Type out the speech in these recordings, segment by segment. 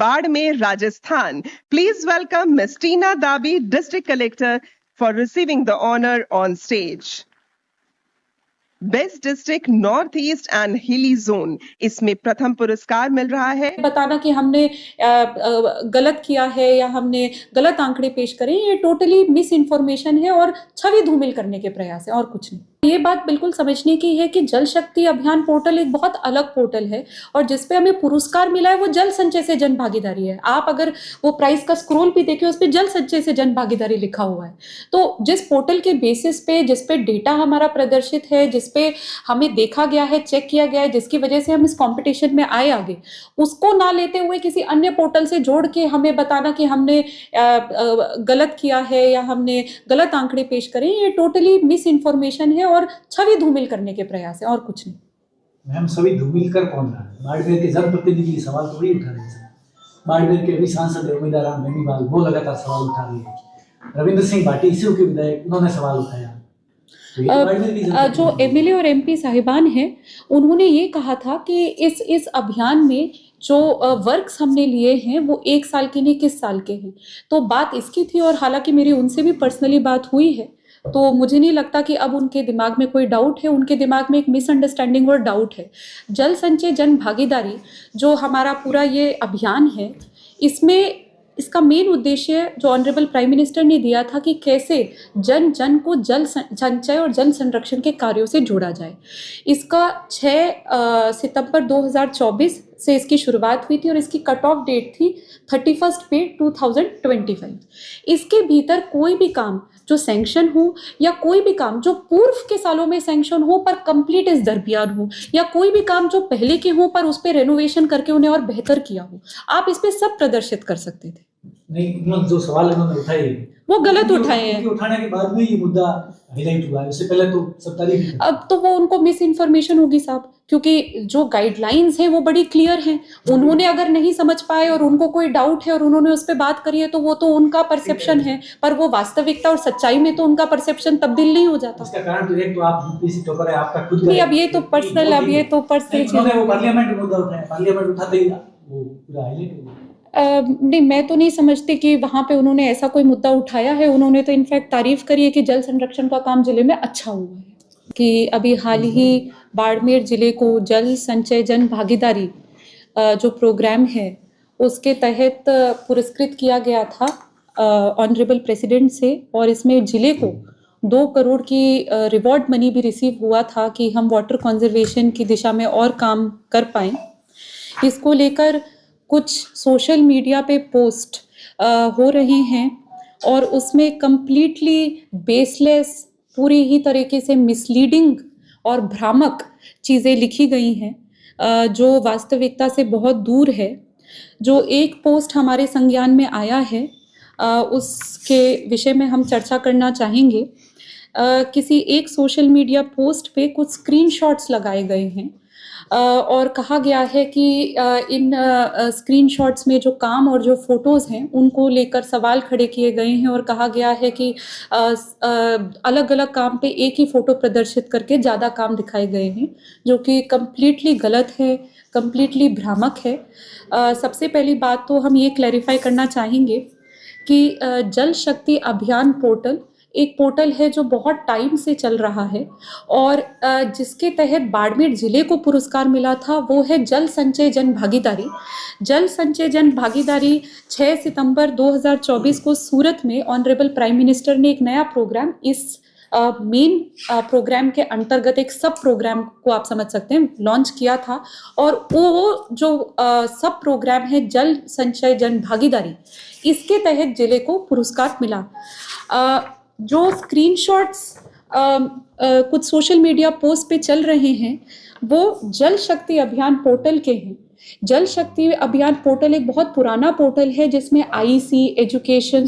Badmer, Rajasthan. Please welcome Ms. Tina Dabi, District Collector, for receiving the honor on stage. Best district north east and हिली zone, इसमें प्रथम पुरस्कार मिल रहा है। बताना कि हमने गलत किया है या हमने गलत आंकड़े पेश करे, ये टोटली मिस इन्फॉर्मेशन है और छवि धूमिल करने के प्रयास है और कुछ नहीं। ये बात बिल्कुल समझने की है कि जल शक्ति अभियान पोर्टल एक बहुत अलग पोर्टल है और जिसपे हमें पुरस्कार मिला है वो जल संचय से जन भागीदारी है। आप अगर वो प्राइस का स्क्रॉल भी देखें उस पर जल संचय से जन भागीदारी लिखा हुआ है। तो जिस पोर्टल के बेसिस पे, जिस पे डेटा हमारा प्रदर्शित है, जिस पे हमें देखा गया है, चेक किया गया है, जिसकी वजह से हम इस कंपटीशन में आए आगे, उसको ना लेते हुए किसी अन्य पोर्टल से जोड़ के हमें बताना कि हमने गलत किया है या हमने गलत आंकड़े पेश करे, ये टोटली मिस इन्फॉर्मेशन है और छवि धूमिल करने के प्रयास है और कुछ नहीं। मैम, छवि धूमिल कर कौन रहा है? बाड़मेर के जनप्रतिनिधि सवाल थोड़ी उठा रहे हैं। बाड़मेर के अभी सांसद उम्मीदवार राम बेनीवाल वो लगातार सवाल उठा रहे हैं। रविंद्र सिंह भाटी इसी के विधायक, उन्होंने सवाल उठाया। जो एमएलए और एमपी साहिबान हैं उन्होंने ये कहा था कि इस अभियान में जो वर्क्स हमने लिए हैं वो 1 साल के नहीं किस साल के हैं, तो बात इसकी थी। और हालांकि मेरी उनसे भी पर्सनली बात हुई है, तो मुझे नहीं लगता कि अब उनके दिमाग में कोई डाउट है। उनके दिमाग में एक मिसअंडरस्टैंडिंग और डाउट है। जल संचय जन भागीदारी जो हमारा पूरा ये अभियान है, इसमें इसका मेन उद्देश्य जो ऑनरेबल प्राइम मिनिस्टर ने दिया था कि कैसे जन जन को जल संचय और जल संरक्षण के कार्यों से जोड़ा जाए। इसका 6 सितंबर 2024 से इसकी शुरुआत हुई थी और इसकी कट ऑफ डेट थी 31 मई 2025। इसके भीतर कोई भी काम जो सैंक्शन हो या कोई भी काम जो पूर्व के सालों में सैंक्शन हो पर कंप्लीट इस दरमियान हो, या कोई भी काम जो पहले के हो पर उस पर रेनोवेशन करके उन्हें और बेहतर किया हो, आप इस पे सब प्रदर्शित कर सकते थे। नहीं, जो सवाल इन्होंने उठाए वो गलत उठाए हैं। उठाने के बाद में ये मुद्दा हाईलाइट हुआ है, उससे पहले तो सब तारीफ। अब तो वो उनको मिस इन्फॉर्मेशन होगी साहब, क्योंकि जो गाइडलाइंस हैं वो बड़ी क्लियर हैं। उन्होंने अगर नहीं समझ पाए और उनको कोई डाउट है और उन्होंने उस पर बात करी है तो वो तो उनका परसेप्शन है, पर वो वास्तविकता और सच्चाई में तो उनका परसेप्शन तब्दील नहीं हो जाता। इसका कारण तो एक तो आप यूपीएससी टॉपर है, आपका खुद नहीं, अब ये तो पर्सनल, अब ये तो पर्सनल वो पार्लियामेंट में मुद्दा उठाया, पार्लियामेंट उठाते ही वो पूरा हाईलाइट हो गया। नहीं, मैं तो नहीं समझती कि वहाँ पे उन्होंने ऐसा कोई मुद्दा उठाया है। उन्होंने तो इनफैक्ट तारीफ करी है कि जल संरक्षण का काम जिले में अच्छा हुआ है, कि अभी हाल ही बाड़मेर जिले को जल संचय जन भागीदारी जो प्रोग्राम है उसके तहत पुरस्कृत किया गया था ऑनरेबल प्रेसिडेंट से, और इसमें जिले को 2 करोड़ की रिवॉर्ड मनी भी रिसीव हुआ था कि हम वाटर कंजर्वेशन की दिशा में और काम कर पाएँ। इसको लेकर कुछ सोशल मीडिया पे पोस्ट हो रही हैं और उसमें कंप्लीटली बेसलेस, पूरी ही तरीके से मिसलीडिंग और भ्रामक चीज़ें लिखी गई हैं जो वास्तविकता से बहुत दूर है। जो एक पोस्ट हमारे संज्ञान में आया है उसके विषय में हम चर्चा करना चाहेंगे। किसी एक सोशल मीडिया पोस्ट पे कुछ स्क्रीनशॉट्स लगाए गए हैं और कहा गया है कि इन स्क्रीनशॉट्स में जो काम और जो फोटोज़ हैं उनको लेकर सवाल खड़े किए गए हैं और कहा गया है कि अलग अलग काम पे एक ही फ़ोटो प्रदर्शित करके ज़्यादा काम दिखाए गए हैं, जो कि कम्प्लीटली गलत है, कम्प्लीटली भ्रामक है। सबसे पहली बात तो हम ये क्लैरिफाई करना चाहेंगे कि जल शक्ति अभियान पोर्टल एक पोर्टल है जो बहुत टाइम से चल रहा है और जिसके तहत बाड़मेर जिले को पुरस्कार मिला था वो है जल संचय जन भागीदारी। जल संचय जन भागीदारी 6 सितंबर 2024 को सूरत में ऑनरेबल प्राइम मिनिस्टर ने एक नया प्रोग्राम, इस मेन प्रोग्राम के अंतर्गत एक सब प्रोग्राम को आप समझ सकते हैं, लॉन्च किया था। और वो जो सब प्रोग्राम है जल संचय जन भागीदारी, इसके तहत जिले को पुरस्कार मिला। जो स्क्रीनशॉट्स कुछ सोशल मीडिया पोस्ट पे चल रहे हैं वो जल शक्ति अभियान पोर्टल के हैं। जल शक्ति अभियान पोर्टल एक बहुत पुराना पोर्टल है जिसमें आईसी, एजुकेशन,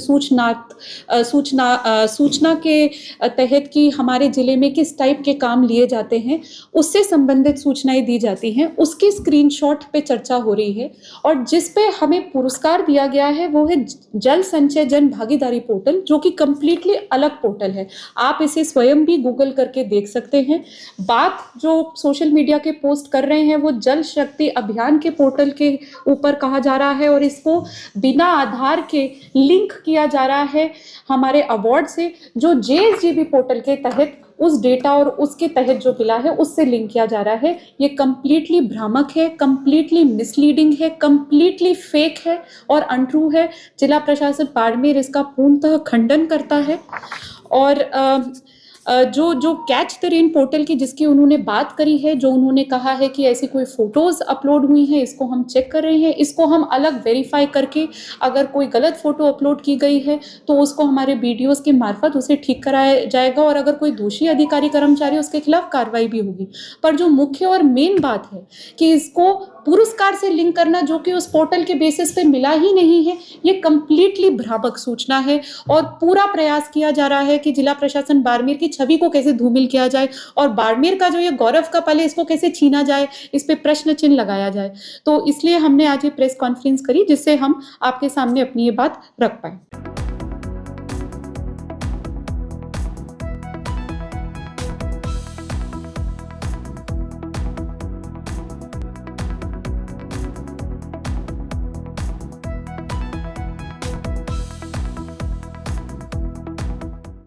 सूचना के तहत कि हमारे ज़िले में किस टाइप के काम लिए जाते हैं उससे संबंधित सूचनाएं दी जाती हैं, उसकी स्क्रीनशॉट पे चर्चा हो रही है। और जिस पे हमें पुरस्कार दिया गया है वो है जल संचय जन भागीदारी पोर्टल, जो कि कम्प्लीटली अलग पोर्टल है। आप इसे स्वयं भी गूगल करके देख सकते हैं। बात जो सोशल मीडिया के पोस्ट कर रहे हैं वो जल शक्ति अभियान के पोर्टल के ऊपर कहा जा रहा है और इसको बिना आधार के लिंक किया जा रहा है हमारे अवार्ड से, जो JSGB पोर्टल के तहत उस डेटा और उसके तहत जो मिला है उससे लिंक किया जा रहा है। ये कंप्लीटली भ्रामक है, कंप्लीटली मिसलीडिंग है, कंप्लीटली फेक है और अनट्रू है। जिला प्रशासन बाड़मेर इसका पूर्णतः खंडन करता है। और जो कैच द रेन पोर्टल की जिसकी उन्होंने बात करी है, जो उन्होंने कहा है कि ऐसी कोई फोटोज अपलोड हुई हैं, इसको हम चेक कर रहे हैं। इसको हम अलग वेरीफाई करके अगर कोई गलत फोटो अपलोड की गई है तो उसको हमारे BDOs के मार्फत उसे ठीक कराया जाएगा और अगर कोई दोषी अधिकारी कर्मचारी उसके खिलाफ कार्रवाई भी होगी। पर जो मुख्य और मेन बात है कि इसको पुरस्कार से लिंक करना, जो कि उस पोर्टल के बेसिस पे मिला ही नहीं है, ये कंप्लीटली भ्रामक सूचना है और पूरा प्रयास किया जा रहा है कि जिला प्रशासन बाड़मेर की छवि को कैसे धूमिल किया जाए और बाड़मेर का जो ये गौरव का पल है इसको कैसे छीना जाए, इस पे प्रश्न चिन्ह लगाया जाए। तो इसलिए हमने आज ये प्रेस कॉन्फ्रेंस करी जिससे हम आपके सामने अपनी ये बात रख पाए।